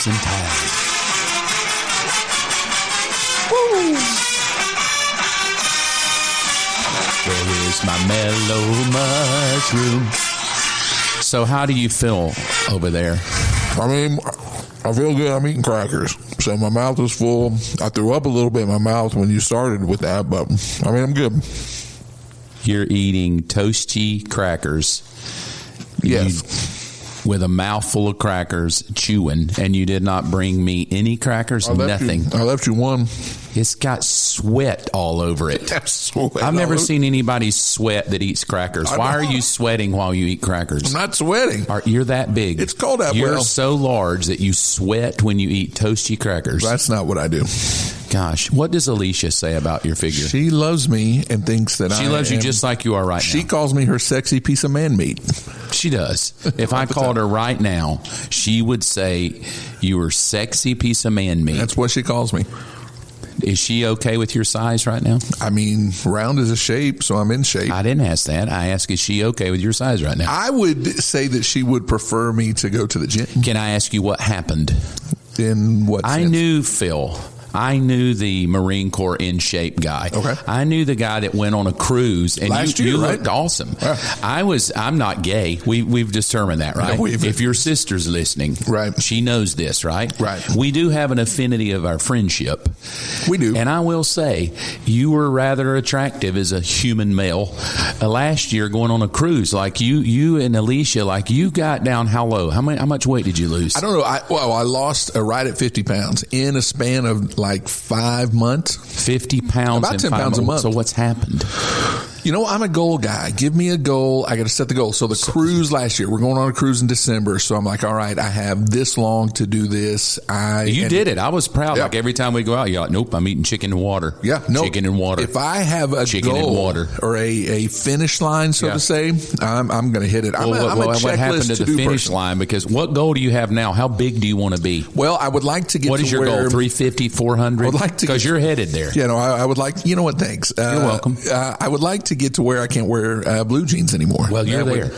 nice and tall. Woo. Where is my mellow mushroom? So how do you feel over there? I mean, I feel good. I'm eating crackers. So my mouth is full. I threw up a little bit in my mouth when you started with that, but I mean, I'm good. You're eating toasty crackers. Yes. With a mouthful of crackers, chewing, and you did not bring me any crackers, nothing. I left you one. It's got sweat all over it. I've never seen anybody sweat that eats crackers. Why are you sweating while you eat crackers? I'm not sweating. You're that big. It's cold out. You're so large that you sweat when you eat toasty crackers. That's not what I do. Gosh, what does Alicia say about your figure? She loves me and thinks that she loves you just like you are right now. She calls me her sexy piece of man meat. She does. If I called her right now, she would say, you are sexy piece of man meat. That's what she calls me. Is she okay with your size right now? I mean, round is a shape, so I'm in shape. I didn't ask that. I asked, is she okay with your size right now? I would say that she would prefer me to go to the gym. Can I ask you what happened? In what sense? I knew Phil. I knew the Marine Corps in shape guy. Okay. I knew the guy that went on a cruise, and you looked awesome. Yeah. I'm not gay. We've determined that, right? No, if your sister's listening, right, she knows this, right? Right. We do have an affinity of our friendship. We do. And I will say, you were rather attractive as a human male. Last year, going on a cruise, like you and Alicia, like you got down how low? How much weight did you lose? I don't know. I lost right at 50 pounds in a span of like 5 months. 50 pounds. About 10 pounds a month. So what's happened? You know, I'm a goal guy. Give me a goal. I got to set the goal. So the cruise last year, we're going on a cruise in December. So I'm like, all right, I have this long to do this. You did it. I was proud. Yeah. Like every time we go out, you're like, nope, I'm eating chicken and water. Yeah. No, chicken and water. If I have a chicken goal and water or a finish line, so to say, I'm going to hit it. I'm a what happened to the finish person. line? Because what goal do you have now? How big do you want to be? Well, I would like to get What is your goal? 350, 400? I would like to. Because you're headed there. Yeah, no, I would like, you know what, thanks. You're welcome. I would like to get to where I can't wear blue jeans anymore. Well, you're there.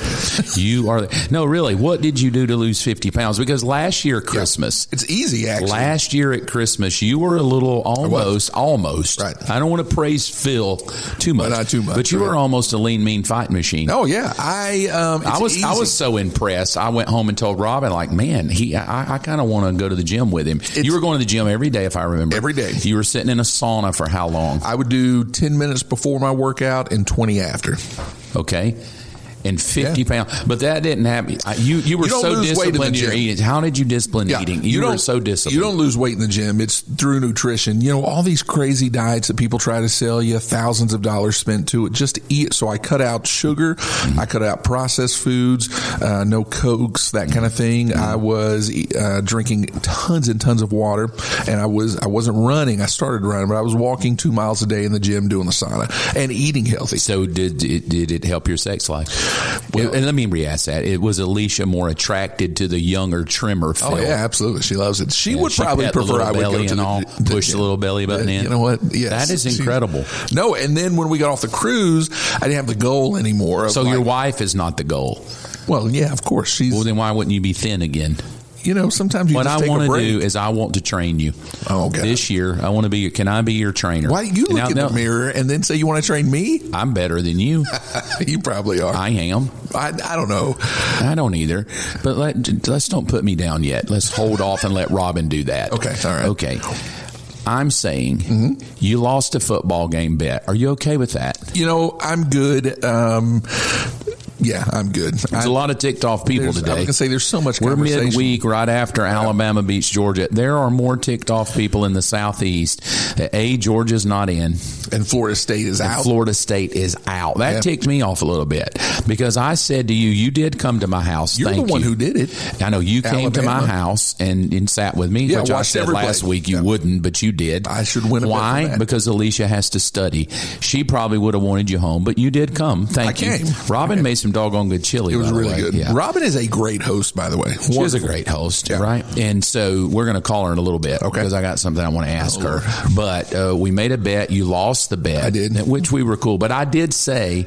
You are there. No, really, what did you do to lose 50 pounds? Because last year at Christmas. It's easy, actually. Last year at Christmas, you were a little almost. Right. I don't want to praise Phil too much. Not too much. But you were almost a lean, mean fighting machine. Oh, yeah. I was so impressed. I went home and told Robin, like, man, I kind of want to go to the gym with him. You were going to the gym every day, if I remember. Every day. You were sitting in a sauna for how long? I would do 10 minutes before my workout and 20 after. Okay. And 50 pounds. But that didn't happen. You were so disciplined in your eating. How did you discipline eating? You were so disciplined. You don't lose weight in the gym. It's through nutrition. You know, all these crazy diets that people try to sell you, thousands of dollars spent to it. Just eat. So I cut out sugar. Mm-hmm. I cut out processed foods, no Cokes, that kind of thing. Mm-hmm. I was drinking tons and tons of water, and I wasn't running. I started running, but I was walking 2 miles a day in the gym, doing the sauna, and eating healthy. So did it help your sex life? Well, and let me re-ask that. It was Alicia more attracted to the younger, trimmer Phil? Oh, yeah, absolutely. She loves it. She would probably prefer I would go to push the little belly button in. You know what? Yes. That is incredible. No, and then when we got off the cruise, I didn't have the goal anymore. So your wife is not the goal? Well, yeah, of course. Well, then why wouldn't you be thin again? You know, sometimes you just take a break. What I want to do is I want to train you. Oh, God. This year, I want to be can I be your trainer? Why do you look in the mirror and then say you want to train me? I'm better than you. You probably are. I am. I don't know. I don't either. But let's don't put me down yet. Let's hold off and let Robin do that. Okay. All right. Okay. I'm saying you lost a football game bet. Are you okay with that? You know, I'm good. Yeah, I'm good. There's a lot of ticked off people today. I was going to say there's so much We're conversation. midweek right after Alabama beats Georgia. There are more ticked off people in the Southeast. Georgia's not in. And Florida State is out. Florida State is out. That ticked me off a little bit because I said to you, you did come to my house. You're the one who did it. I know. You came to my house and sat with me, which I said last week you wouldn't, but you did. I should win a bet. Why? Because Alicia has to study. She probably would have wanted you home, but you did come. Thank you. Robin made some doggone good chili. It was really good. Yeah. Robin is a great host, by the way. She is a great host, right? And so we're going to call her in a little bit because I got something I want to ask her. But we made a bet. You lost the bet. I did. Which we were cool. But I did say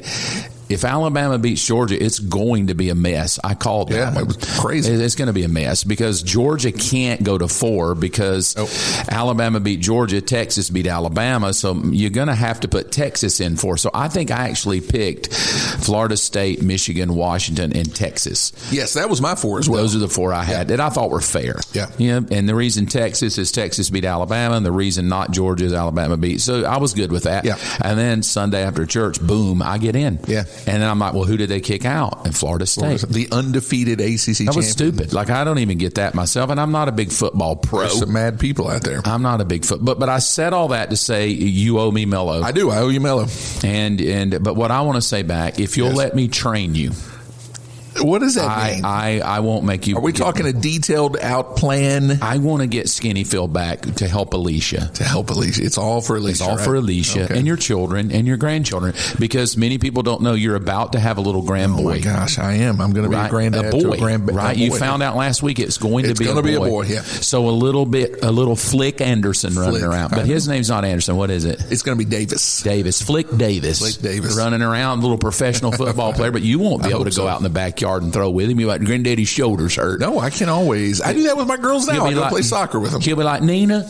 if Alabama beats Georgia, it's going to be a mess. I called that one. It was crazy. It's going to be a mess because Georgia can't go to 4 because Alabama beat Georgia, Texas beat Alabama. So you're going to have to put Texas in 4. So I think I actually picked Florida State, Michigan, Washington, and Texas. Yes, that was my 4 as well. Those are the 4 I had that I thought were fair. Yeah. And the reason Texas is Texas beat Alabama, and the reason not Georgia is Alabama beat. So I was good with that. Yeah. And then Sunday after church, boom, I get in. Yeah. And then I'm like, well, who did they kick out? And Florida State. The undefeated ACC champion. That was stupid. Like, I don't even get that myself, and I'm not a big football pro. There's some mad people out there. I'm not a big but I said all that to say you owe me Mello. I do. I owe you Mello. But what I want to say back, if you'll let me train you. What does that mean? I won't make you. Are we talking a detailed out plan? I want to get Skinny Phil back to help Alicia. It's all for Alicia. It's all for Alicia and your children and your grandchildren, because many people don't know you're about to have a little grandboy. Oh my gosh, I am. I'm going to be a granddad to a grandboy. Right? You found out last week it's going to be a boy. Yeah. So a little Flick Anderson running around. But his name's not Anderson. What is it? It's going to be Davis. Flick Davis. Running around, a little professional football player, but you won't be able to go out in the backyard and throw with him. You're like, granddaddy's shoulders hurt. No, I can always. I do that with my girls now. I go play soccer with them. She'll be like, Nina,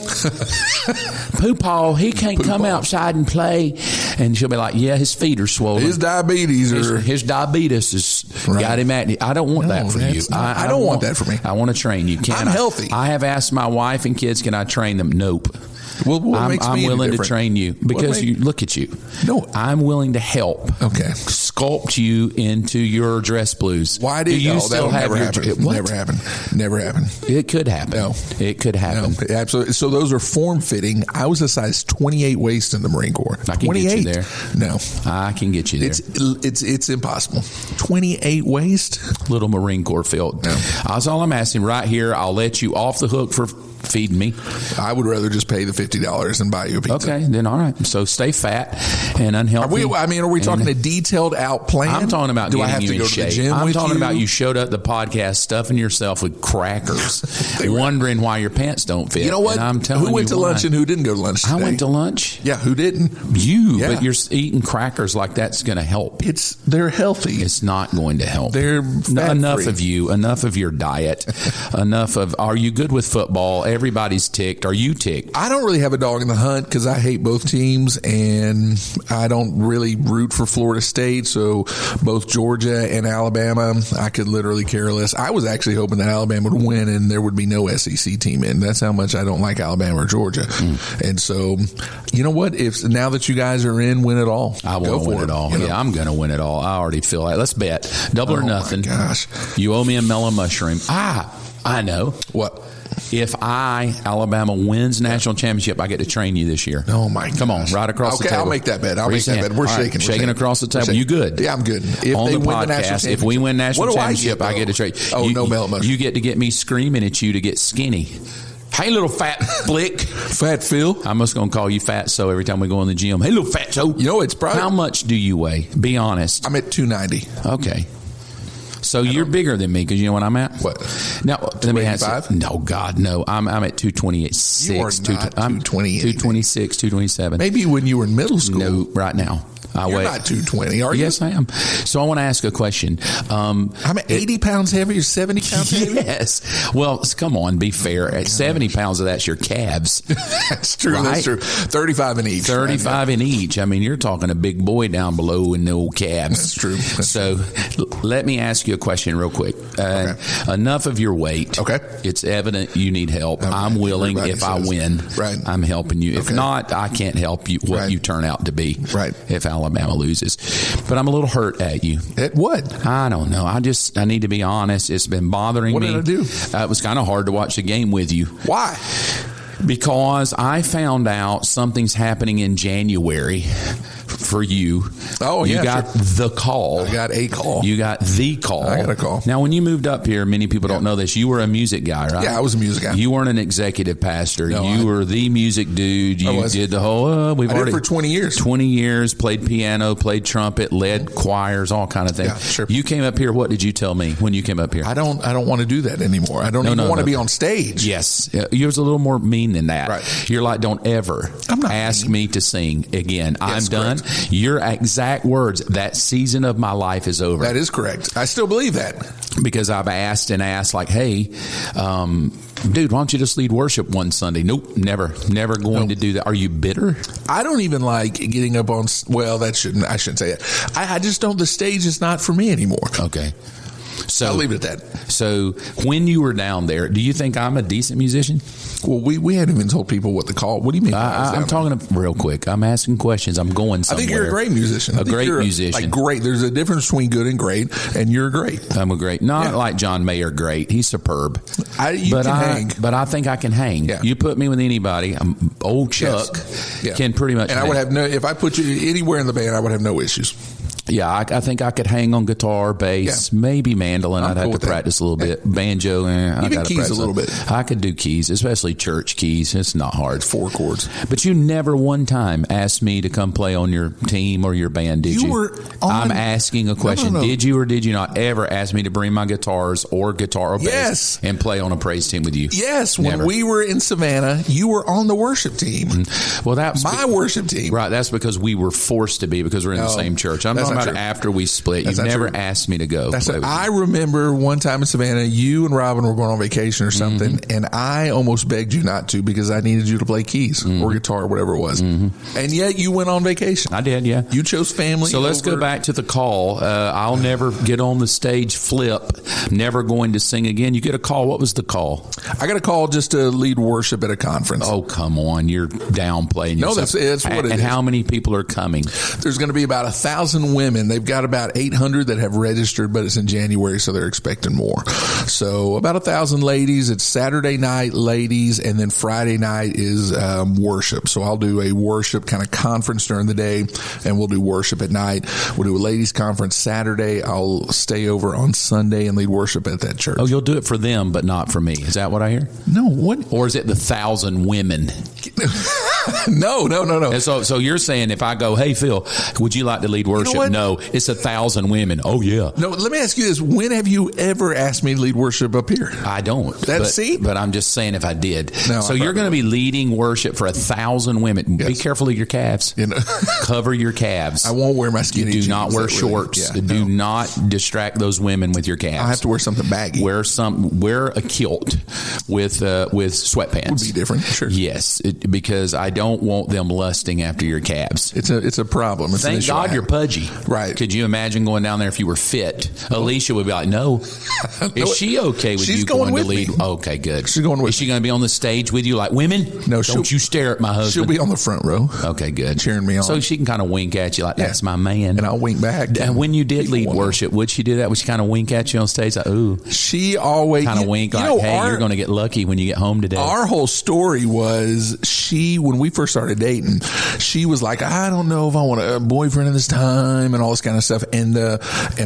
Poopaw, he can't come outside and play. And she'll be like, yeah, his feet are swollen. His diabetes has got him at. I don't want that for you. I don't want that for me. I want to train you. I'm healthy. I have asked my wife and kids, can I train them? Nope. Well, I'm willing to train you because you look at you. No, I'm willing to help. Okay, sculpt you into your dress blues. Why do you still have your? Never happen. Never happen. It could happen. No, it could happen. No, absolutely. So those are form fitting. I was a size 28 waist in the Marine Corps. I can 28. Get you there. No, I can get you there. It's impossible. 28 waist. Little Marine Corps field. No, that's all I'm asking right here. I'll let you off the hook for feeding me. I would rather just pay the $50 and buy you a pizza. Okay, then all right. So stay fat and unhealthy. Are we talking a detailed out plan? I'm talking about Do I have to go to the gym I'm talking you? about you showed up the podcast stuffing yourself with crackers, wondering why your pants don't fit. You know what? And I'm telling who went to lunch and who didn't go to lunch today? I went to lunch. Yeah, who didn't? You. Yeah. But you're eating crackers like that's going to help. They're healthy. It's not going to help. They're enough of you. Enough of your diet. Enough of. Are you good with football? Everybody's ticked. Are you ticked? I don't really have a dog in the hunt because I hate both teams and I don't really root for Florida State. So both Georgia and Alabama, I could literally care less. I was actually hoping that Alabama would win and there would be no SEC team in. That's how much I don't like Alabama or Georgia. And so, you know what? If now that you guys are in, win it all. I want to win it all. Yeah, I'm going to win it all. I already feel like. Let's bet. Double or nothing. Oh, my gosh. You owe me a mellow mushroom. I know. What? If Alabama wins national championship, I get to train you this year. Oh, my God. Come on, right across the table. Okay, I'll make that bet. We're shaking. Shaking across the table. You good? Yeah, I'm good. If on they the win podcast, the national championship, if we win national championship, I get to train. No mellow mushroom. You get to get me screaming at you to get skinny. Hey, little fat flick. Fat Phil. I'm just going to call you fat so every time we go in the gym. Hey, little fat so. You know, it's probably. How much do you weigh? Be honest. I'm at 290. Okay. So you're bigger than me because you know what I'm at? What? Now, let me ask you. No, God, no. I'm at 228. You are not 220. 226, 227. Maybe when you were in middle school. No, right now. You're not 220, are you? Yes, I am. So I want to ask a question. I'm 80 pounds heavier, 70 pounds heavier? Yes. Well, come on, be fair. At 70 pounds of that's your calves. That's true. Right? That's true. 35 in each. 35 in each. I mean, you're talking a big boy down below in the old calves. That's true. So let me ask you a question real quick. Enough of your weight. Okay. It's evident you need help. Okay. I'm willing. If I win, I'm helping you. If not, I can't help you what you turn out to be. Right. If Alabama loses. But I'm a little hurt at you. At what? I don't know. I need to be honest. It's been bothering me. What did I do? It was kind of hard to watch the game with you. Why? Because I found out something's happening in January for you. Oh, you got the call. I got a call. You got the call. I got a call. Now, when you moved up here, many people don't know this. You were a music guy, right? Yeah, I was a music guy. You weren't an executive pastor. No, you were the music dude. You did the whole. I did for 20 years. 20 years. Played piano, played trumpet, led choirs, all kind of things. Yeah, sure. You came up here. What did you tell me when you came up here? I don't want to do that anymore. I don't even want to be on stage. Yes, you was a little more mean than that. Right. You're like, don't ever ask me to sing again. I'm done. Correct. Your exact words, that season of my life is over. That is correct. I still believe that. Because I've asked like, hey, dude, why don't you just lead worship one Sunday? Nope, never going to do that. Are you bitter? I don't even like getting up on, well, I shouldn't say it. I just don't, the stage is not for me anymore. Okay. So I'll leave it at that. So when you were down there, do you think I'm a decent musician? Well, we hadn't even told people what to call. What do you mean? I'm talking real quick. I'm asking questions. I'm going somewhere. I think you're a great musician. A great musician. Like great. There's a difference between good and great, and you're great. I'm a great. Not like John Mayer great. He's superb. You can hang. But I think I can hang. Yeah. You put me with anybody. Old Chuck can pretty much and hang. I would have no, if I put you anywhere in the band, I would have no issues. Yeah, I think I could hang on guitar, bass, maybe mandolin. I'd have to practice a little bit. Banjo, even keys a little bit. I could do keys, especially church keys. It's not hard. 4 chords. But you never one time asked me to come play on your team or your band, did you? I'm asking a question. No. Did you or did you not ever ask me to bring my guitars or guitar or bass and play on a praise team with you? Yes. Never. When we were in Savannah, you were on the worship team. Well, that's my worship team. Right. That's because we were forced to be because we're in the same church. I'm talking about after we split. You've never asked me to go. I remember one time in Savannah, you and Robin were going on vacation or something, and I almost begged you not to because I needed you to play keys or guitar or whatever it was. And yet you went on vacation. I did, yeah. You chose family. So let's go back to the call. I'll never get on the stage flip, never going to sing again. You get a call. What was the call? I got a call just to lead worship at a conference. Oh, come on. You're downplaying yourself. No, that's what it is. And how many people are coming? There's going to be about 1,000 women. They've got about 800 that have registered, but it's in January, so they're expecting more. So about 1,000 ladies. It's Saturday night, ladies, and then Friday night is worship. So I'll do a worship kind of conference during the day, and we'll do worship at night. We'll do a ladies conference Saturday. I'll stay over on Sunday and lead worship at that church. Oh, you'll do it for them, but not for me. Is that what I hear? No. What? Or is it the 1,000 women? No. And so you're saying if I go, hey, Phil, would you like to lead worship? You know no, it's 1,000 women. Oh, yeah. No, let me ask you this. When have you ever asked me to lead worship up here? I don't. See? But I'm just saying if I did. No, so you're going to be leading worship for 1,000 women. Yes. Be careful of your calves. Cover your calves. I won't wear my skinny jeans. Do not wear shorts. Do not distract those women with your calves. I have to wear something baggy. Wear a kilt with sweatpants. Would be different. Sure. Yes, because I don't want them lusting after your calves. It's a problem. It's Thank God you're pudgy. Right. Could you imagine going down there if you were fit? Alicia would be like, no. Is she okay with you going to lead? Me. Okay, good. She's going with Is she going to be on the stage with you like, women? No, don't you stare at my husband. She'll be on the front row. Okay, good. Cheering me on. So she can kind of wink at you like, that's my man. And I'll wink back. And when you did lead worship, would she do that? Would she kind of wink at you on stage like, ooh? She always kind of wink like, hey, you're going to get lucky when you get home today. Our whole story was when we first started dating, she was like, I don't know if I want a boyfriend at this time and all this kind of stuff. And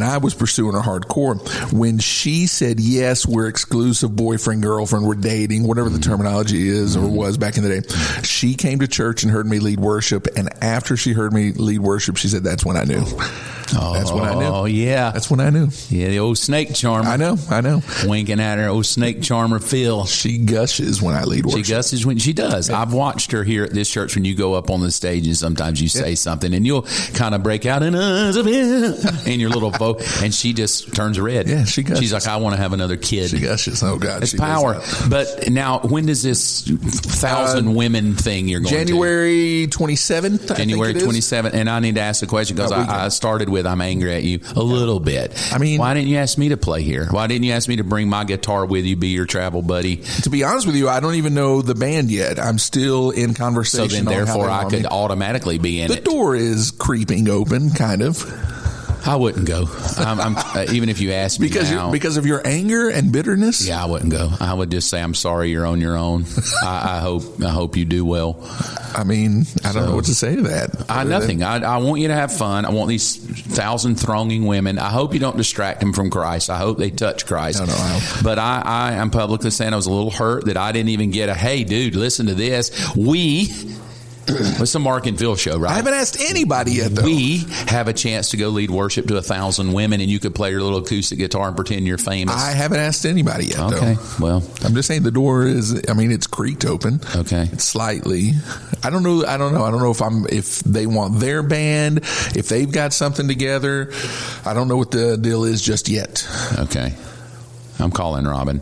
I was pursuing her hardcore. When she said, yes, we're exclusive boyfriend, girlfriend, we're dating, whatever the terminology is or was back in the day, she came to church and heard me lead worship. And after she heard me lead worship, she said, that's when I knew. That's when I knew. Oh, yeah. That's when I knew. Yeah, the old snake charmer. I know. Winking at her, old snake charmer Phil. She gushes when I lead worship. She gushes when she does. Yeah. I've watched her here at this church when you go up on the stage and sometimes you say something and you'll kind of break out in your little vote and she just turns red. Yeah, she gushes. She's like, I want to have another kid. She gushes. Oh, God. It's power. But now, when does this 1,000 women thing you're going January 27th? January 27th. And I need to ask the question because I started with I'm angry at you a little bit. I mean, why didn't you ask me to play here? Why didn't you ask me to bring my guitar with you, be your travel buddy? To be honest with you, I don't even know the band yet. I'm still in conversation. So then, therefore, I could automatically be in it. The door is creeping open, kind of. I wouldn't go. Even if you asked me because of your anger and bitterness. Yeah, I wouldn't go. I would just say I'm sorry. You're on your own. I hope you do well. I mean, I don't know what to say to that. Nothing. I want you to have fun. I want these 1,000 thronging women. I hope you don't distract them from Christ. I hope they touch Christ. No. But I am publicly saying I was a little hurt that I didn't even get a hey, dude, listen to this. We It's a Mark and Phil show, right? I haven't asked anybody yet, though. We have a chance to go lead worship to 1,000 women, and you could play your little acoustic guitar and pretend you're famous. I haven't asked anybody yet, though. Okay, well. I'm just saying the door is, I mean, it's creaked open. Okay. It's slightly. I don't know if they want their band, if they've got something together. I don't know what the deal is just yet. Okay. I'm calling Robin.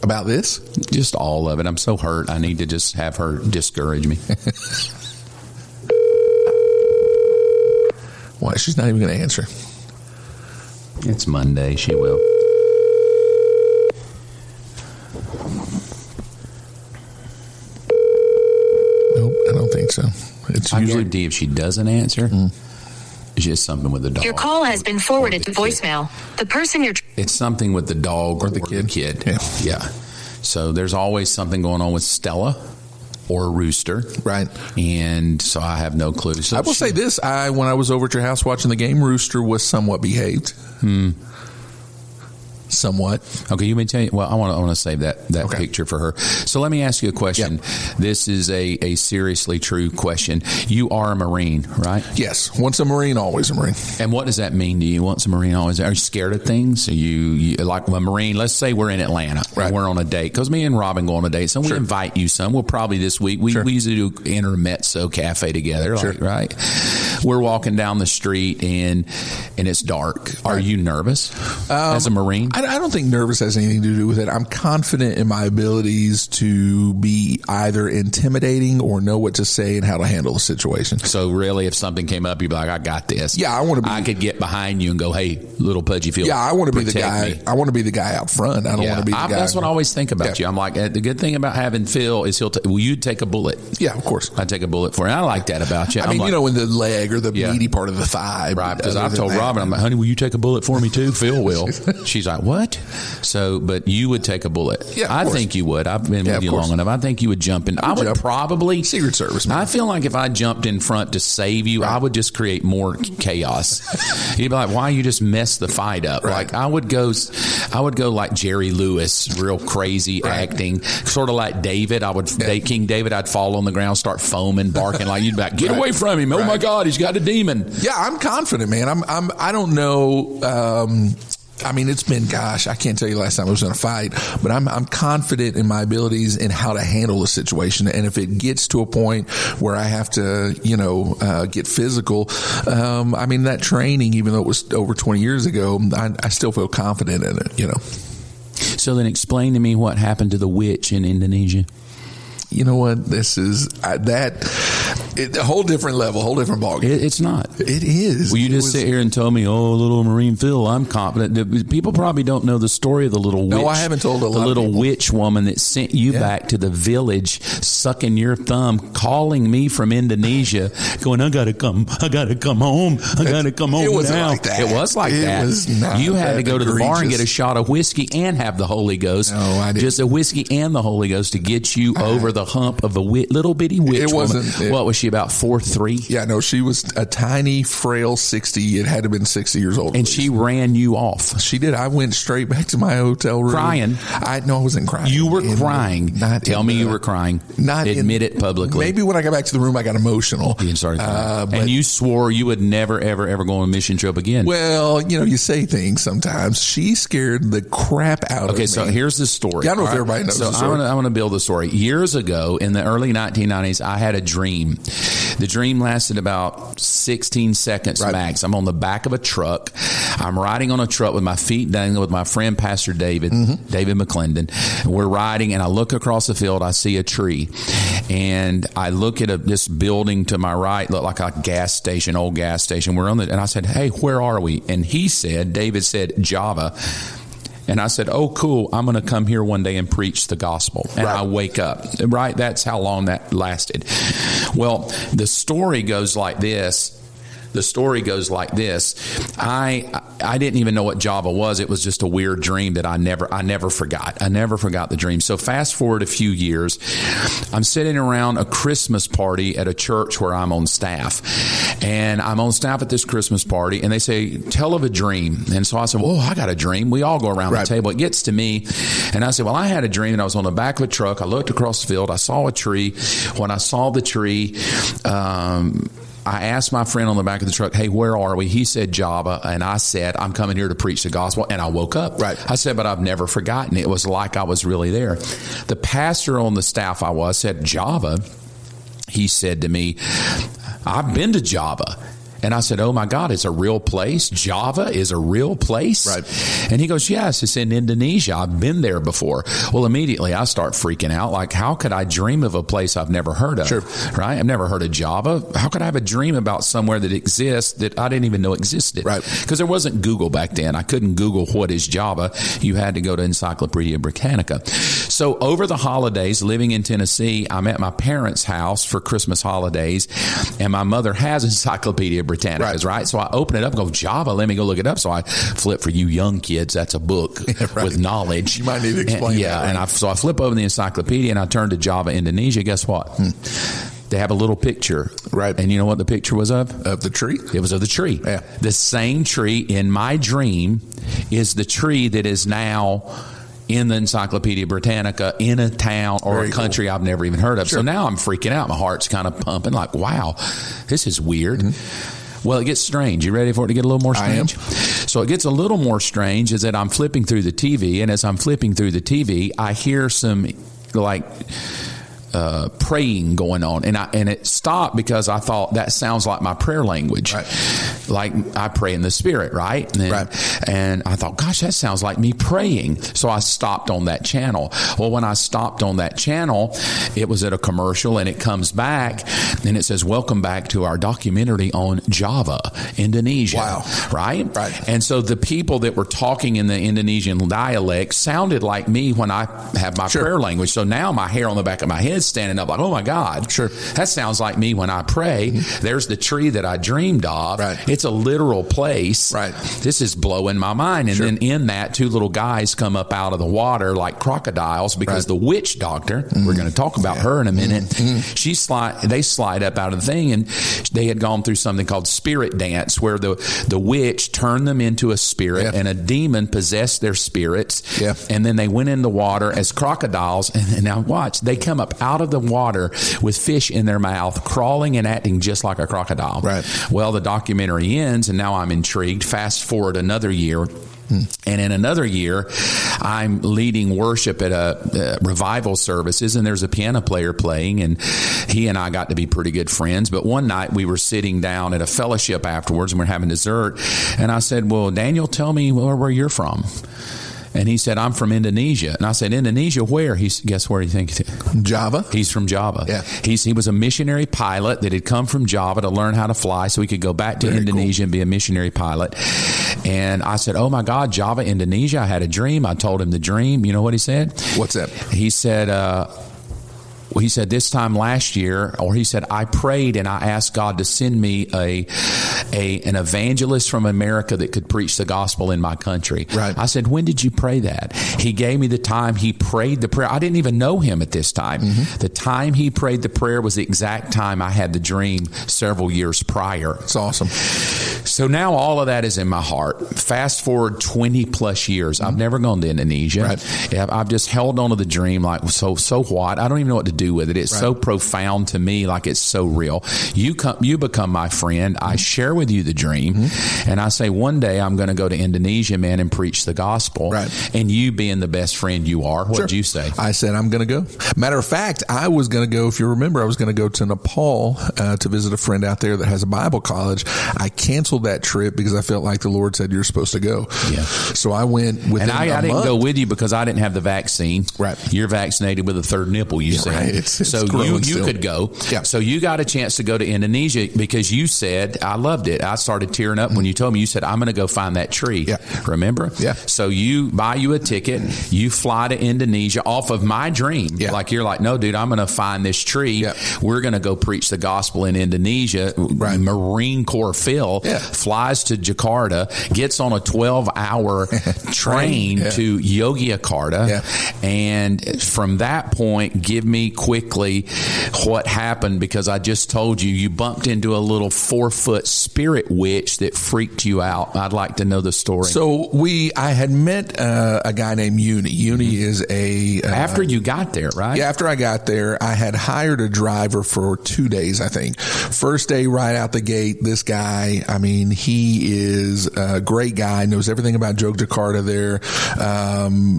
About this? Just all of it. I'm so hurt. I need to just have her discourage me. Why? She's not even going to answer. It's Monday. She will. Nope, I don't think so. It's I usually guarantee if she doesn't answer, it's just something with the dog. Your call has been forwarded to voicemail. The person you're... It's something with the dog or the kid. Yeah. So there's always something going on with Stella or Rooster. Right. And so I have no clue. So I will say this. When I was over at your house watching the game, Rooster was somewhat behaved. Somewhat. Okay, you may tell you. Well, I want to save that Okay. picture for her. So let me ask you a question. Yep. This is a seriously true question. You are a Marine, right? Yes. Once a Marine, always a Marine. And what does that mean to you? Once a Marine, always. Are you scared of things? Are you like a Marine? Let's say we're in Atlanta. Right. And we're on a date. Because me and Robin go on a date. So we Sure. invite you some. We'll probably this week. We usually do Intermezzo Cafe together. Sure. Like, right? We're walking down the street and it's dark. Are Right. you nervous as a Marine? I don't think nervous has anything to do with it. I'm confident in my abilities to be either intimidating or know what to say and how to handle the situation. So really, if something came up, you'd be like, I got this. Yeah, I want to be. I could get behind you and go, hey, little pudgy Phil. Yeah, I want to be the protect guy. me. I want to be the guy out front. I don't want to be the guy. That's what I always think about Yeah. you. I'm like, the good thing about having Phil is you'd take a bullet. Yeah, of course. I'd take a bullet for you. I like that about you. I mean, like, in the leg or the Yeah. meaty part of the thigh. right, because other I've than told that, Robin, I'm like, honey, will you take a bullet for me too? Phil will. She's like, what? So, but you would take a bullet. Yeah, of I course. think you would. I've been with of you course. long enough. I think you would jump in. I would jump. probably. Secret Service, man. I feel like if I jumped in front to save you, I would just create more chaos. You'd be like, why you just mess the fight up? Right. Like I would go like Jerry Lewis, real crazy acting, sort of like David. King David. I'd fall on the ground, start foaming, barking like you'd be like, get away from him! Oh my God, he's got a demon. Yeah, I'm confident, man. I don't know. I mean, it's been, gosh, I can't tell you the last time I was in a fight, but I'm confident in my abilities in how to handle the situation. And if it gets to a point where I have to, get physical, I mean, that training, even though it was over 20 years ago, I still feel confident in it, So then explain to me what happened to the witch in Indonesia. You know what? This is a whole different level, whole different ballgame. It's not. It is. Well, you just sit here and tell me, oh, little Marine Phil, I'm confident. People probably don't know the story of the little witch. No, I haven't told a lot The of little people. witch woman that sent you back to the village, sucking your thumb, calling me from Indonesia, going, I got to come home. I got to come home It wasn't now. like that. It was like It that. was not You had to that go to the bar and egregious. get a shot of whiskey and have the Holy Ghost. No, I didn't. Just a whiskey and the Holy Ghost to get you over the hump of a little bitty witch It woman. wasn't- What was she, about 4'3"? Yeah, no, she was a tiny, frail 60. It had to have been 60 years old. And at she least. ran you off. She did. I went straight back to my hotel room. Crying. I wasn't crying. You were crying. Tell me you were crying. Admit it publicly. Maybe when I got back to the room, I got emotional. You started crying. But- and you swore you would never, ever, ever go on a mission trip again. Well, you say things sometimes. She scared the crap out of me. Okay, so here's the story. Yeah, I don't know if All everybody knows So the story. I want to build the story. Years ago, in the early 1990s, I had a dream. The dream lasted about 16 seconds max. I'm on the back of a truck. I'm riding on a truck with my feet dangling with my friend, Pastor David, David McClendon. We're riding, and I look across the field. I see a tree. And I look at this building to my right, looked like a gas station, old gas station. We're on and I said, hey, where are we? And David said, Java. And I said, oh, cool, I'm going to come here one day and preach the gospel. And I wake up. Right? That's how long that lasted. Well, the story goes like this. I didn't even know what Java was. It was just a weird dream that I never forgot. I never forgot the dream. So fast forward a few years, I'm sitting around a Christmas party at a church where I'm on staff. And I'm on staff at this Christmas party, and they say, tell of a dream. And so I said, well, I got a dream. We all go around the table. It gets to me, and I said, well, I had a dream, and I was on the back of a truck. I looked across the field. I saw a tree. When I saw the tree, I asked my friend on the back of the truck, hey, where are we? He said Java, and I said, I'm coming here to preach the gospel, and I woke up. I said, but I've never forgotten. It was like I was really there. The pastor on the staff said, Java? He said to me, I've been to Java. And I said, oh, my God, it's a real place? Java is a real place? And he goes, yes, it's in Indonesia. I've been there before. Well, immediately I start freaking out. Like, how could I dream of a place I've never heard of? Right? I've never heard of Java. How could I have a dream about somewhere that exists that I didn't even know existed? Because there wasn't Google back then. I couldn't Google what is Java. You had to go to Encyclopedia Britannica. So over the holidays, living in Tennessee, I'm at my parents' house for Christmas holidays, and my mother has Encyclopedia Britannicas, right? So I open it up and go, Java, let me go look it up. So I flip, for you young kids, that's a book with knowledge. You might need to explain that. So I flip over the encyclopedia and I turn to Java, Indonesia. Guess what? They have a little picture. And you know what the picture was of? Of the tree? It was of the tree. The same tree in my dream is the tree that is now in the Encyclopedia Britannica in a town or a country I've never even heard of. So now I'm freaking out. My heart's kind of pumping like, wow, this is weird. Well, it gets strange. You ready for it to get a little more strange? I am. So it gets a little more strange is that I'm flipping through the TV, and as I'm flipping through the TV, I hear some praying going on, and it stopped because I thought that sounds like my prayer language. Like I pray in the Spirit, right? And I thought, gosh, that sounds like me praying. So I stopped on that channel. Well, when I stopped on that channel, it was at a commercial, and it comes back and it says, welcome back to our documentary on Java, Indonesia. Wow. Right? And so the people that were talking in the Indonesian dialect sounded like me when I have my prayer language. So now my hair on the back of my head standing up like, oh my God, that sounds like me when I pray. There's the tree that I dreamed of. It's a literal place. This is blowing my mind. And then in that, two little guys come up out of the water like crocodiles because the witch doctor, we're going to talk about her in a minute, they slide up out of the thing, and they had gone through something called spirit dance where the witch turned them into a spirit and a demon possessed their spirits. And then they went in the water as crocodiles, and now watch, they come up out of the water with fish in their mouth, crawling and acting just like a crocodile. Well, the documentary ends, and now I'm intrigued. Fast forward another year. And in another year, I'm leading worship at a revival services, and there's a piano player playing, and he and I got to be pretty good friends. But one night we were sitting down at a fellowship afterwards, and we're having dessert. And I said, well, Daniel, tell me where you're from. And he said, I'm from Indonesia. And I said, Indonesia, where? Guess where he thinks? Java. He's from Java. He was a missionary pilot that had come from Java to learn how to fly so he could go back to Indonesia and be a missionary pilot. And I said, oh my God, Java, Indonesia. I had a dream. I told him the dream. You know what he said? What's that? He said, he said this time last year, or he said, I prayed and I asked God to send me an evangelist from America that could preach the gospel in my country. I said, when did you pray that? He gave me the time he prayed the prayer. I didn't even know him at this time. The time he prayed the prayer was the exact time I had the dream several years prior. It's awesome. So now all of that is in my heart. Fast forward 20 plus years. I've never gone to Indonesia. I've just held on to the dream like, so what? I don't even know what to do with it. It's so profound to me, like it's so real. You become my friend. I share with you the dream, and I say one day I'm going to go to Indonesia, man, and preach the gospel. And you being the best friend you are, what did you say? I said I'm going to go. Matter of fact, I was going to go. If you remember, I was going to go to Nepal to visit a friend out there that has a Bible college. I canceled that trip because I felt like the Lord said you're supposed to go. So I went with. And I didn't go with you because I didn't have the vaccine. You're vaccinated with a third nipple. You said. So you could go. So you got a chance to go to Indonesia because you said, I loved it. I started tearing up when you told me. You said, I'm going to go find that tree. Remember? So you buy you a ticket. You fly to Indonesia off of my dream. Like you're like, no, dude, I'm going to find this tree. We're going to go preach the gospel in Indonesia. Marine Corps Phil flies to Jakarta, gets on a 12-hour train to Yogyakarta. And from that point, give me quickly what happened, because I just told you bumped into a little 4-foot spirit witch that freaked you out. I'd like to know the story. So I had met a guy named Uni. Uni is a... after you got there, right? Yeah, after I got there, I had hired a driver for 2 days, I think. First day, right out the gate, this guy, I mean, he is a great guy, knows everything about Jogjakarta there,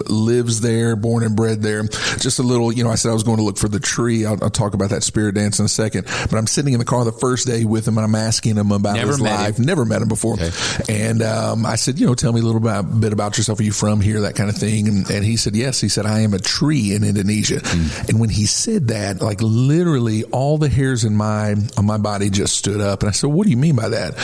lives there, born and bred there. Just a little, I said I was going to look for the tree. I'll talk about that spirit dance in a second. But I'm sitting in the car the first day with him, and I'm asking him about his life. Never met him before. Okay. And I said, tell me a little bit about yourself. Are you from here? That kind of thing. And he said, yes. He said, I am a tree in Indonesia. And when he said that, like literally all the hairs on my body just stood up. And I said, what do you mean by that?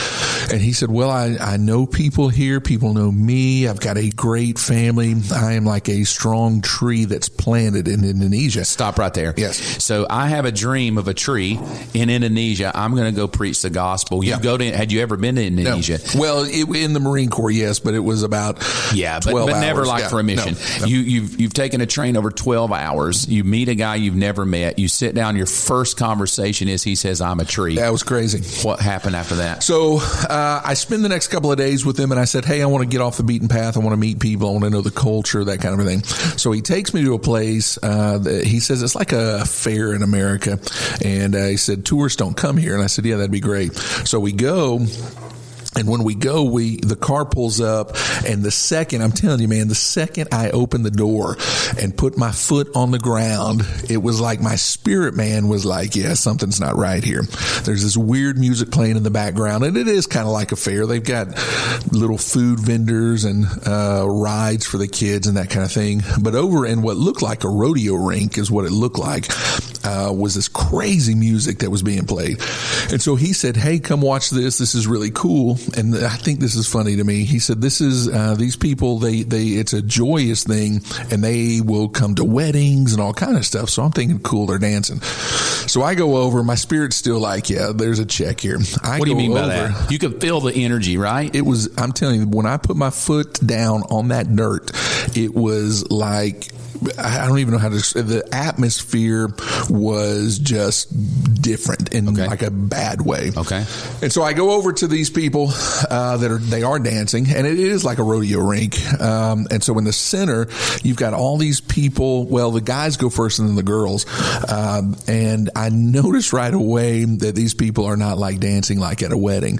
And he said, well, I know people here. People know me. I've got a great family. I am like a strong tree that's planted in Indonesia. Stop right there. Yes. So I have a dream of a tree in Indonesia. I'm going to go preach the gospel. Had you ever been to Indonesia? No. Well, in the Marine Corps, yes, but it was about 12 but hours. Never like for a mission. No. You've taken a train over 12 hours. You meet a guy you've never met. You sit down. Your first conversation is he says, I'm a tree. That was crazy. What happened after that? So I spend the next couple of days with him, and I said, hey, I want to get off the beaten path. I want to meet people. I want to know the culture, that kind of thing. So he takes me to a place. He says it's like a fair in America. And he said, tourists don't come here. And I said, yeah, that'd be great. So we go. And when we go, the car pulls up, and I'm telling you, man, the second I opened the door and put my foot on the ground, it was like my spirit man was like, yeah, something's not right here. There's this weird music playing in the background, and it is kind of like a fair. They've got little food vendors and rides for the kids and that kind of thing. But over in what looked like a rodeo rink is what it looked like, was this crazy music that was being played. And so he said, hey, come watch this. This is really cool. And I think this is funny to me. He said, this is, these people, it's a joyous thing, and they will come to weddings and all kind of stuff. So I'm thinking, cool, they're dancing. So I go over, my spirit's still like, yeah, there's a check here. What do you mean by that? You can feel the energy, right? I'm telling you, when I put my foot down on that dirt, it was like, I don't even know how to describe. The atmosphere was just different in like a bad way. Okay. And so I go over to these people they are dancing, and it is like a rodeo rink. And so in the center, you've got all these people. Well, the guys go first and then the girls. And I noticed right away that these people are not like dancing like at a wedding.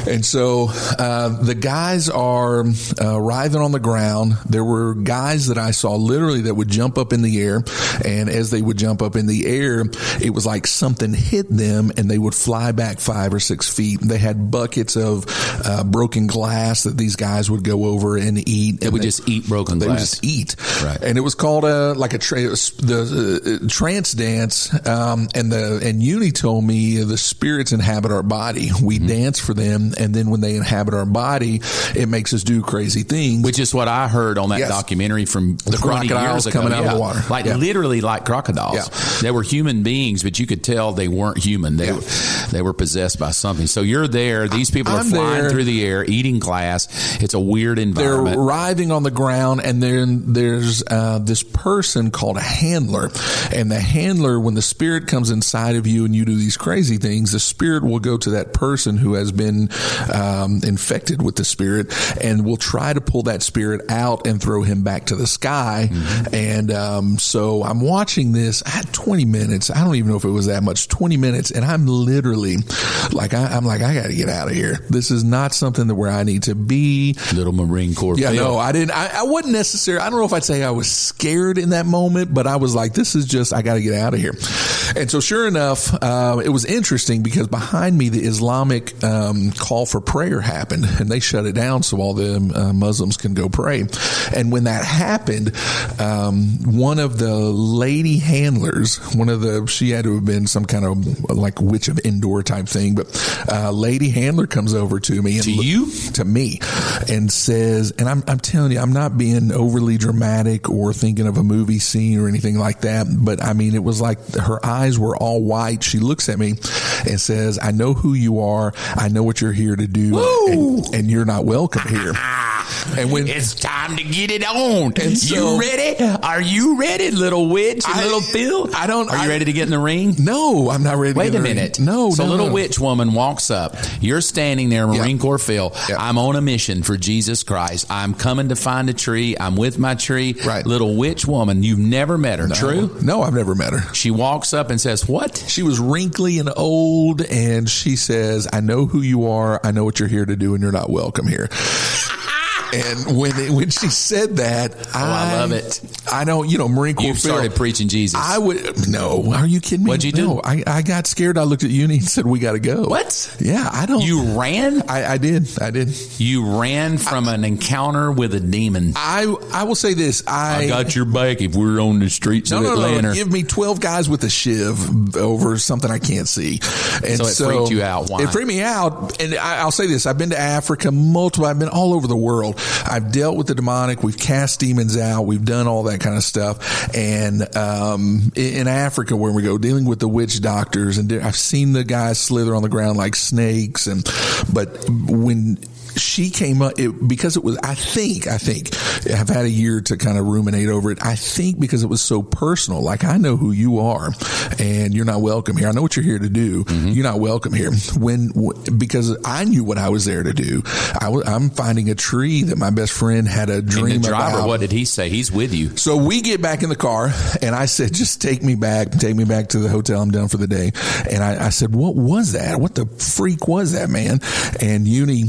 And so the guys are writhing on the ground. There were guys that I saw literally that would jump up in the air, and as they would jump up in the air, it was like something hit them and they would fly back 5 or 6 feet. They had buckets of broken glass that these guys would go over and eat. They would just eat broken glass. They would just eat. Right. And it was called the trance dance. And Uni told me the spirits inhabit our body. We dance for them, and then when they inhabit our body, it makes us do crazy things. Which is what I heard on that documentary from the crocodiles coming out of the water. Literally like crocodiles. Yeah. They were human beings, but you could tell they weren't human. They were possessed by something. So you're there. These people are flying through the air, eating glass. It's a weird environment. They're writhing on the ground, and then there's this person called a handler. And the handler, when the spirit comes inside of you and you do these crazy things, the spirit will go to that person who has been infected with the spirit and will try to pull that spirit out and throw him back to the sky. And so I'm watching this. I had 20 minutes. I don't even know if it was that much, 20 minutes. And I'm literally like, I'm like, I got to get out of here. This is not something that where I need to be. Little Marine Corps. Yeah, no, I didn't. I wasn't necessarily, I don't know if I'd say I was scared in that moment, but I was like, this is just, I got to get out of here. And so sure enough, it was interesting because behind me, the Islamic call for prayer happened, and they shut it down so all the Muslims can go pray. And when that happened, one of the lady handlers, she had to have been some kind of like witch of Endor type thing, but lady handler comes over to me. To me, and says, and I'm telling you, I'm not being overly dramatic or thinking of a movie scene or anything like that, but I mean, it was like her eyes were all white. She looks at me and says, I know who you are. I know what you're here to do, and you're not welcome here. And when it's time to get it on. And so, you ready? Are you ready, little witch and little Phil? I don't. Are you ready to get in the ring? No, I'm not ready. Wait a minute. No, so no. little witch woman walks up. You're standing there, Marine Corps Phil. I'm on a mission for Jesus Christ. I'm coming to find a tree. I'm with my tree. Right. Little witch woman. You've never met her. No. True? No, I've never met her. She walks up and says, what? She was wrinkly and old, and she says, I know who you are. I know what you're here to do, and you're not welcome here. And when she said that, I love it. I don't, Marine Corps. You started preaching Jesus. I would, no, are you kidding me? What'd you do? No, I got scared. I looked at Uni and said, we got to go. What? Yeah, I don't. You ran? I did. You ran from an encounter with a demon. I will say this. I got your back if we're on the streets of Atlanta. No. Give me 12 guys with a shiv over something I can't see. And so it freaked you out. Why? It freaked me out. And I'll say this. I've been to Africa multiple. I've been all over the world. I've dealt with the demonic. We've cast demons out. We've done all that kind of stuff. And in Africa, where we go, dealing with the witch doctors, and I've seen the guys slither on the ground like snakes. But when she came up, because it was, I think I've had a year to kind of ruminate over it. I think because it was so personal, like, I know who you are and you're not welcome here. I know what you're here to do. Mm-hmm. You're not welcome here. Because I knew what I was there to do. I'm finding a tree that my best friend had a dream and the driver, about. what did he say? He's with you. So we get back in the car and I said, just take me back to the hotel. I'm done for the day. And I said, what was that? What the freak was that, man? And Uni,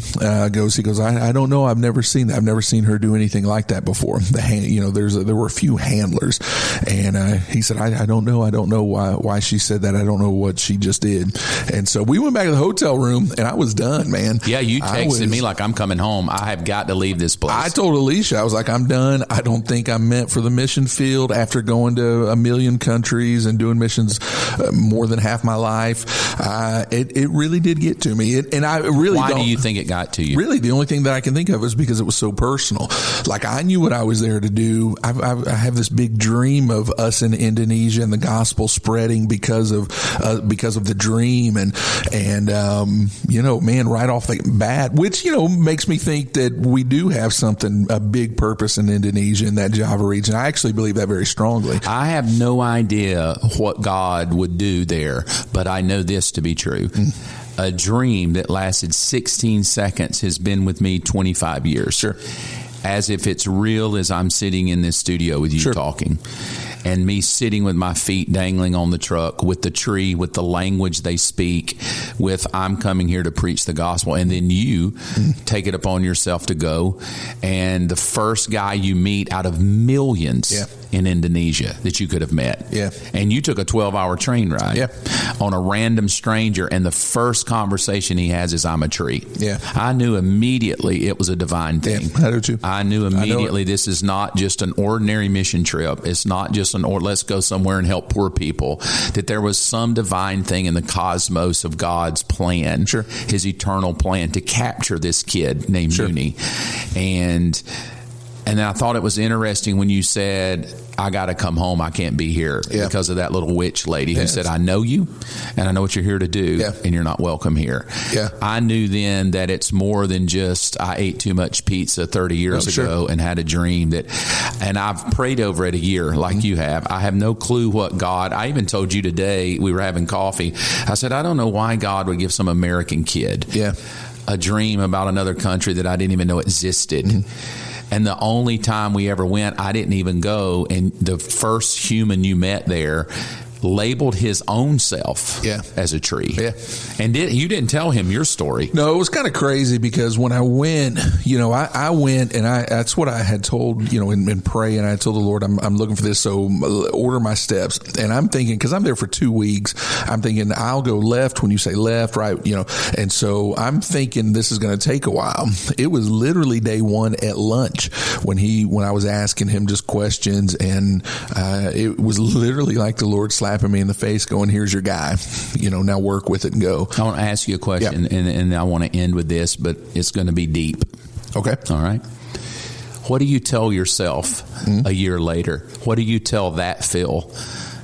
he goes, I don't know. I've never seen that. I've never seen her do anything like that before. There were a few handlers, and he said, I don't know. I don't know why she said that. I don't know what she just did. And so we went back to the hotel room, and I was done, man. Yeah, you texted me like, I'm coming home. I have got to leave this place. I told Alicia, I was like, I'm done. I don't think I'm meant for the mission field after going to a million countries and doing missions more than half my life. It really did get to me. And I really Why do you think it got to you? Really, the only thing that I can think of is because it was so personal. Like, I knew what I was there to do. I have this big dream of us in Indonesia and the gospel spreading because of the dream and man, right off the bat, which makes me think that we do have a big purpose in Indonesia, in that Java region. I actually believe that very strongly. I have no idea what God would do there, but I know this to be true. A dream that lasted 16 seconds has been with me 25 years. Sure. As if it's real as I'm sitting in this studio with you talking. And me sitting with my feet dangling on the truck, with the tree, with the language they speak, with I'm coming here to preach the gospel. And then you take it upon yourself to go. And the first guy you meet out of millions in Indonesia that you could have met. Yeah. And you took a 12-hour train ride on a random stranger. And the first conversation he has is, I'm a tree. Yeah. I knew immediately it was a divine thing. Yeah, I do too. I knew immediately this is not just an ordinary mission trip. It's not just let's go somewhere and help poor people. That there was some divine thing in the cosmos of God's plan, his eternal plan, to capture this kid named Uni. And then I thought it was interesting when you said, I got to come home. I can't be here because of that little witch lady who said, I know you and I know what you're here to do and you're not welcome here. Yeah. I knew then that it's more than just I ate too much pizza 30 years ago and had a dream and I've prayed over it a year like you have. I have no clue what God, I even told you today, we were having coffee. I said, I don't know why God would give some American kid a dream about another country that I didn't even know existed. And the only time we ever went, I didn't even go. And the first human you met there labeled his own self as a tree. Yeah. And you didn't tell him your story. No, it was kind of crazy because when I went, I went and that's what I had told, in praying. I told the Lord, I'm looking for this. So order my steps. And I'm thinking, cause I'm there for 2 weeks, I'm thinking I'll go left when you say left, right. And so I'm thinking this is going to take a while. It was literally day one at lunch when I was asking him just questions, and it was literally like the Lord slapping me in the face going, here's your guy, now work with it and go. I want to ask you a question and I want to end with this, but it's going to be deep. Okay. All right. What do you tell yourself a year later? What do you tell that Phil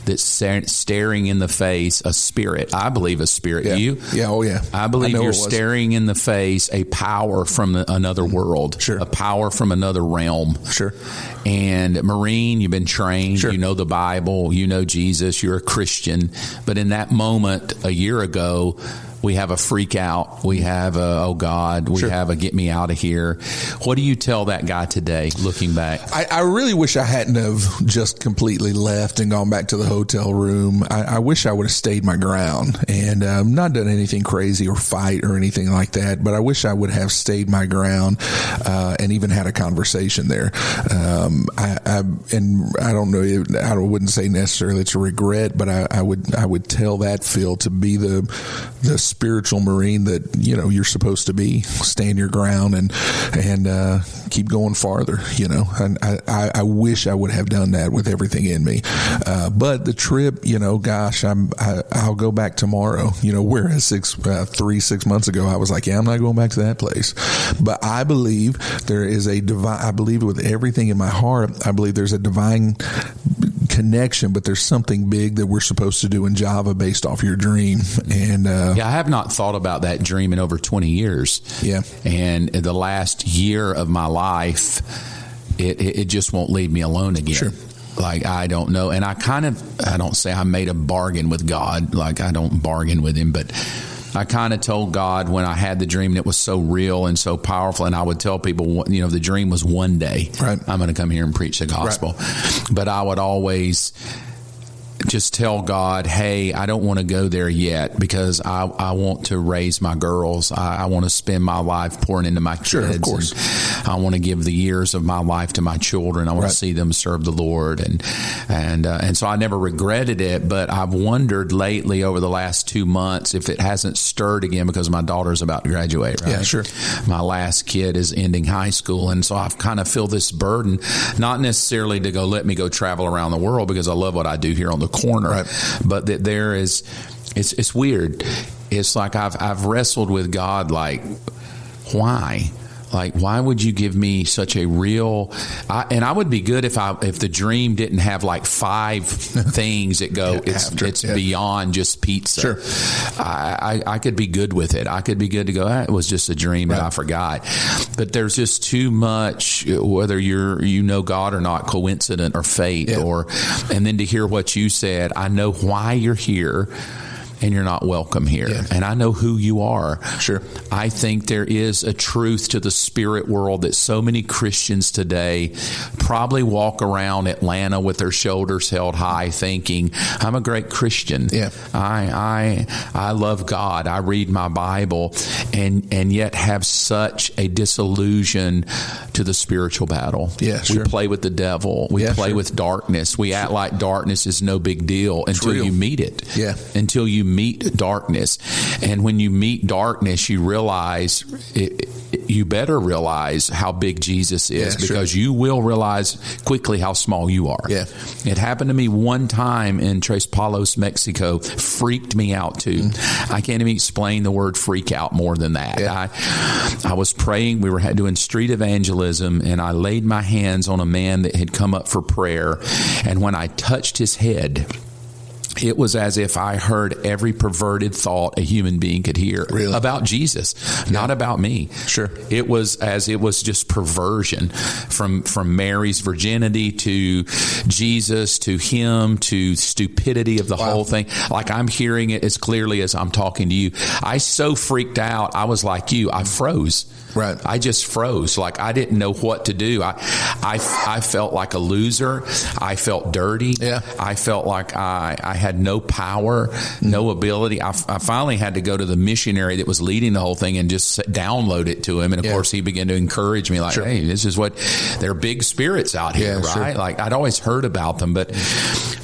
that's staring in the face a spirit. I believe a spirit. Yeah. You? Yeah. Oh, yeah. I believe you're staring in the face a power from another world. Sure. A power from another realm. Sure. And Marine, you've been trained. Sure. You know the Bible. You know Jesus. You're a Christian. But in that moment a year ago, we have a freak out. We have a, oh God, we have a get me out of here. What do you tell that guy today, looking back? I really wish I hadn't have just completely left and gone back to the hotel room. I wish I would have stayed my ground and not done anything crazy or fight or anything like that. But I wish I would have stayed my ground and even had a conversation there. I don't know. I wouldn't say necessarily it's a regret, but I would tell that Phil to be the spiritual Marine that you're supposed to be. Stand your ground and keep going farther. And I wish I would have done that with everything in me. But the trip, gosh, I'll go back tomorrow. Whereas 6 months ago I was like, yeah, I'm not going back to that place. But I believe there is a divine. I believe with everything in my heart. I believe there's a divine connection, but there's something big that we're supposed to do in Java based off your dream. And I have not thought about that dream in over 20 years. Yeah. And the last year of my life, it just won't leave me alone again. Sure. Like, I don't know. And I don't say I made a bargain with God. Like, I don't bargain with him, but I kind of told God when I had the dream, and it was so real and so powerful. And I would tell people, the dream was one day I'm going to come here and preach the gospel. Right. But I would always just tell God, hey, I don't want to go there yet because I want to raise my girls. I want to spend my life pouring into my kids. Sure, of course. I want to give the years of my life to my children. I want to see them serve the Lord. And so I never regretted it, but I've wondered lately over the last 2 months if it hasn't stirred again because my daughter's about to graduate, right? Yeah, sure. My last kid is ending high school. And so I've kind of feel this burden, not necessarily to let me go travel around the world because I love what I do here on the corner, but that there is, it's weird. It's like I've wrestled with God, like, why? Like, why would you give me such a real? And I would be good if the dream didn't have like 5 things that go. It's beyond just pizza. Sure, I could be good with it. I could be good to go. It was just a dream and I forgot. But there's just too much, whether you're God or not, coincident or fate, and then to hear what you said. I know why you're here. And you're not welcome here. Yeah. And I know who you are. Sure. I think there is a truth to the spirit world that so many Christians today probably walk around Atlanta with their shoulders held high thinking, I'm a great Christian. Yeah. I love God. I read my Bible and yet have such a disillusion to the spiritual battle. Yeah, sure. We play with the devil. We play with darkness. We act like darkness is no big deal until you meet it. Yeah. Until you meet darkness. And when you meet darkness, you realize you better realize how big Jesus is because you will realize quickly how small you are. Yeah. It happened to me one time in Tres Palos, Mexico. Freaked me out too. I can't even explain the word freak out more than that. Yeah. I was praying. We were doing street evangelism and I laid my hands on a man that had come up for prayer. And when I touched his head, it was as if I heard every perverted thought a human being could hear about Jesus, not about me. Sure. It was just perversion from Mary's virginity to Jesus to him to stupidity of the whole thing. Like I'm hearing it as clearly as I'm talking to you. I so freaked out. I was like you. I froze. Right. I just froze. Like I didn't know what to do. I felt like a loser. I felt dirty. Yeah. I felt like I had no power, no ability. I finally had to go to the missionary that was leading the whole thing and just download it to him. And of course he began to encourage me like, hey, this is what they're big spirits out here, right? Sure. Like I'd always heard about them,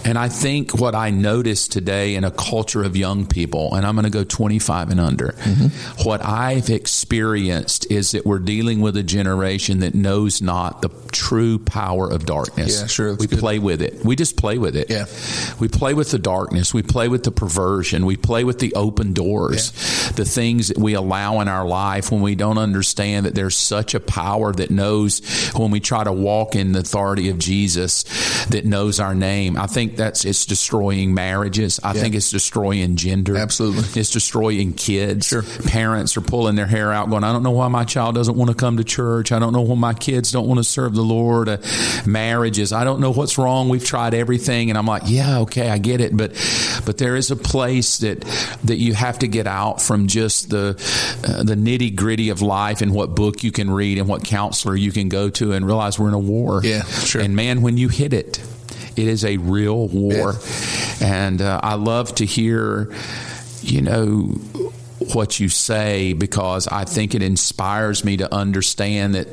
and I think what I noticed today in a culture of young people, and I'm going to go 25 and under, what I've experienced is that we're dealing with a generation that knows not the true power of darkness. Yeah, sure. We play with it. We just play with it. Yeah. We play with the darkness. We play with the perversion. We play with the open doors. the things that we allow in our life, when we don't understand that there's such a power that knows, when we try to walk in the authority of Jesus, that knows our name. I think it's destroying marriages. I think it's destroying gender. Absolutely. It's destroying kids. Sure. Parents are pulling their hair out going, I don't know why my child doesn't want to come to church. I don't know why my kids don't want to serve the Lord. Marriages, I don't know what's wrong. We've tried everything. And I'm like, yeah, okay, I get it. But there is a place that you have to get out from just the nitty gritty of life and what book you can read and what counselor you can go to, and realize we're in a war. Yeah, sure. And man, when you hit it, it is a real war. Yeah. And I love to hear, what you say, because I think it inspires me to understand that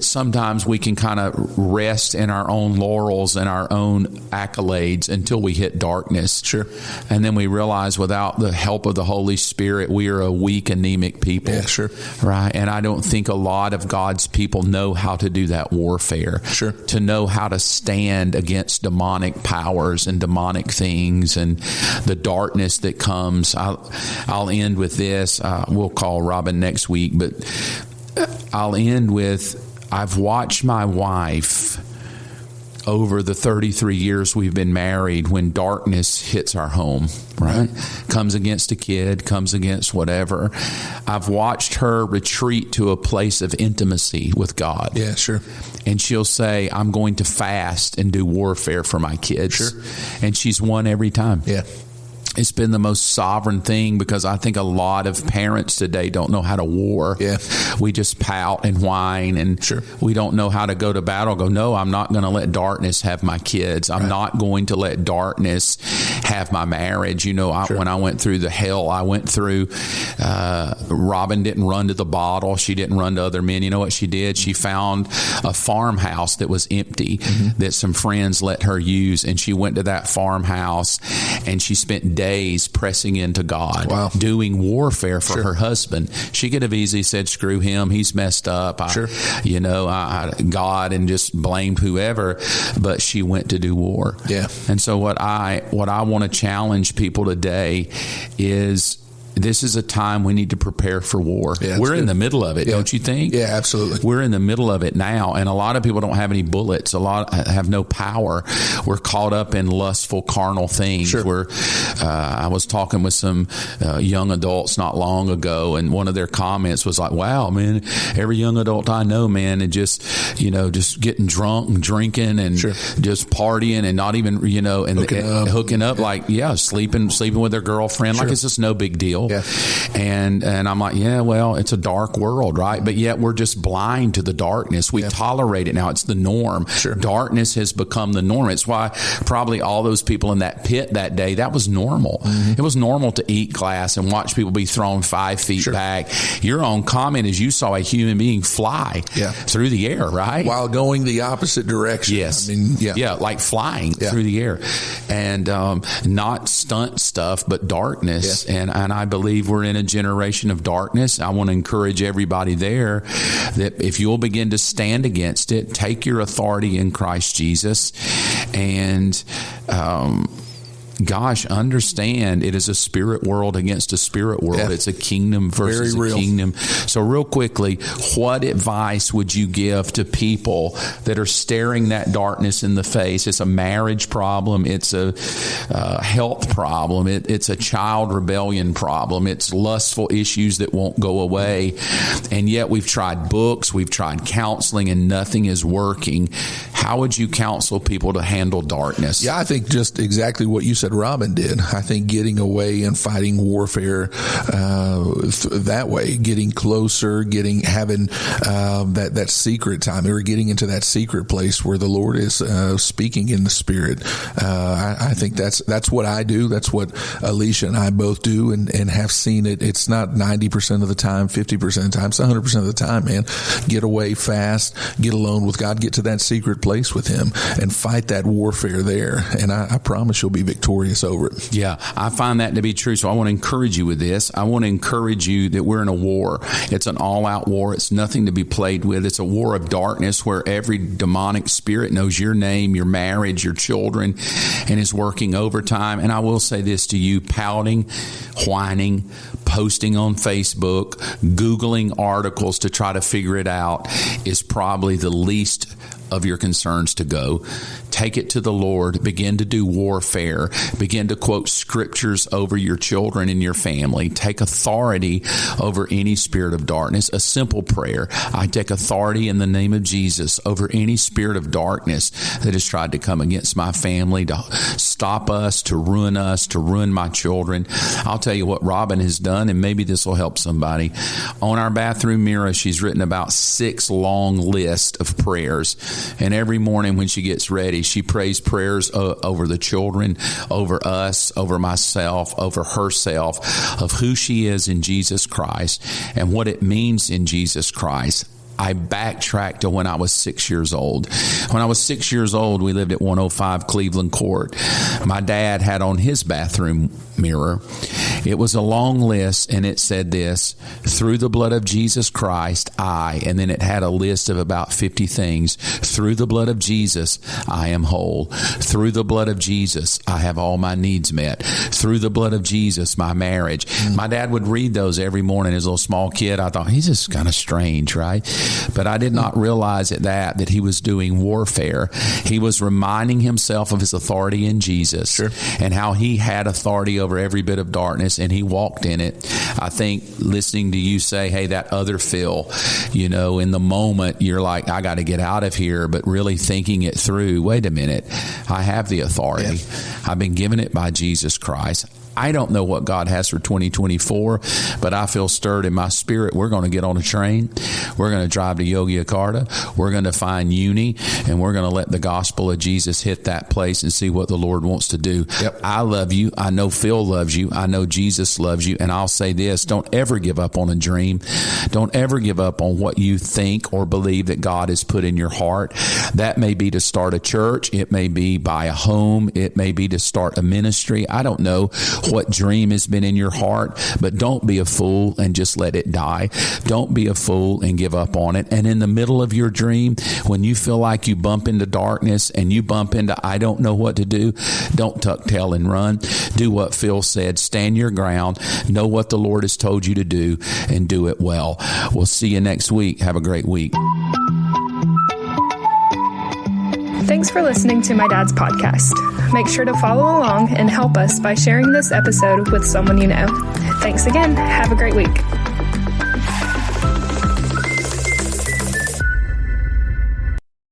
sometimes we can kind of rest in our own laurels and our own accolades until we hit darkness. Sure. And then we realize without the help of the Holy Spirit, we are a weak, anemic people. Yeah, sure. Right. And I don't think a lot of God's people know how to do that warfare. Sure. To know how to stand against demonic powers and demonic things and the darkness that comes. I'll end with this. We'll call Robin next week, but I'll end with, I've watched my wife over the 33 years we've been married, when darkness hits our home, right? Comes against a kid, comes against whatever. I've watched her retreat to a place of intimacy with God. Yeah, sure. And she'll say, I'm going to fast and do warfare for my kids. Sure. And she's won every time. Yeah. It's been the most sovereign thing, because I think a lot of parents today don't know how to war. Yeah. We just pout and whine, and sure. we don't know how to go to battle. Go, no, I'm not going to let darkness have my kids. I'm not going to let darkness have my marriage. When I went through the hell I went through, Robin didn't run to the bottle. She didn't run to other men. You know what she did? She found a farmhouse that was empty that some friends let her use, and she went to that farmhouse and she spent days pressing into God, doing warfare for her husband. She could have easily said, screw him, he's messed up, God, and just blamed whoever, but she went to do war. Yeah. And so what I want to challenge people today is, this is a time we need to prepare for war. Yeah, we're in the middle of it, don't you think? Yeah, absolutely. We're in the middle of it now, and a lot of people don't have any bullets. A lot have no power. We're caught up in lustful, carnal things. Sure. I was talking with some young adults not long ago, and one of their comments was like, wow, man, every young adult I know, man, and just getting drunk and drinking and just partying and not even, hooking up, like, sleeping with their girlfriend. Like, it's just no big deal. Yeah. And I'm like, yeah, well, it's a dark world, right? But yet we're just blind to the darkness. We tolerate it now. It's the norm. Sure. Darkness has become the norm. It's why probably all those people in that pit that day, that was normal. Mm-hmm. It was normal to eat glass and watch people be thrown 5 feet back. Your own comment is you saw a human being fly through the air, right? While going the opposite direction. Yes. I mean, like flying through the air. And not stunt stuff, but darkness. Yeah. And I believe we're in a generation of darkness. I want to encourage everybody there that if you'll begin to stand against it, take your authority in Christ Jesus, and understand it is a spirit world against a spirit world. Yeah. It's a kingdom versus a kingdom. So real quickly, what advice would you give to people that are staring that darkness in the face? It's a marriage problem. It's a health problem. It's a child rebellion problem. It's lustful issues that won't go away. And yet we've tried books, we've tried counseling, and nothing is working. How would you counsel people to handle darkness? Yeah, I think just exactly what you said Robin did. I think getting away and fighting warfare that way, getting closer, having that secret time, or getting into that secret place where the Lord is speaking in the Spirit. I think that's what I do. That's what Alicia and I both do, and have seen it. It's not 90% of the time, 50% of the time, it's 100% of the time, man. Get away fast, get alone with God, get to that secret place with Him, and fight that warfare there. And I promise you'll be victorious. victorious over it. Yeah, I find that to be true. So I want to encourage you with this. I want to encourage you that we're in a war. It's an all-out war. It's nothing to be played with. It's a war of darkness where every demonic spirit knows your name, your marriage, your children, and is working overtime. And I will say this to you, pouting, whining, posting on Facebook, Googling articles to try to figure it out is probably the least of your concerns to go. Take it to the Lord. Begin to do warfare. Begin to quote scriptures over your children and your family. Take authority over any spirit of darkness. A simple prayer. I take authority in the name of Jesus over any spirit of darkness that has tried to come against my family, to stop us, to ruin my children. I'll tell you what Robin has done, and maybe this will help somebody. On our bathroom mirror, she's written about 6 long lists of prayers. And every morning when she gets ready, she prays prayers over the children, over us, over myself, over herself, of who she is in Jesus Christ and what it means in Jesus Christ. I backtracked to when I was 6 years old. When I was 6 years old, we lived at 105 Cleveland Court. My dad had on his bathroom mirror, it was a long list, and it said this: through the blood of Jesus Christ, and then it had a list of about 50 things. Through the blood of Jesus, I am whole. Through the blood of Jesus, I have all my needs met. Through the blood of Jesus, my marriage. My dad would read those every morning as a little small kid. I thought, he's just kind of strange, right? But I did not realize that he was doing warfare. He was reminding himself of his authority in Jesus, sure, and how he had authority over every bit of darkness, and he walked in it. I think listening to you say, hey, that other Phil, in the moment you're like, I got to get out of here, but really thinking it through, wait a minute, I have the authority. Yeah. I've been given it by Jesus Christ. I don't know what God has for 2024, but I feel stirred in my spirit. We're going to get on a train. We're going to drive to Yogyakarta. We're going to find Uni, and we're going to let the gospel of Jesus hit that place and see what the Lord wants to do. Yep. I love you. I know Phil loves you. I know Jesus loves you. And I'll say this, don't ever give up on a dream. Don't ever give up on what you think or believe that God has put in your heart. That may be to start a church. It may be buy a home. It may be to start a ministry. I don't know what dream has been in your heart, but don't be a fool and just let it die. Don't be a fool and give up on it. And in the middle of your dream, when you feel like you bump into darkness and you bump into, I don't know what to do, don't tuck tail and run. Do what Phil said. Stand your ground. Know what the Lord has told you to do and do it well. We'll see you next week. Have a great week. Thanks for listening to my dad's podcast. Make sure to follow along and help us by sharing this episode with someone you know. Thanks again. Have a great week.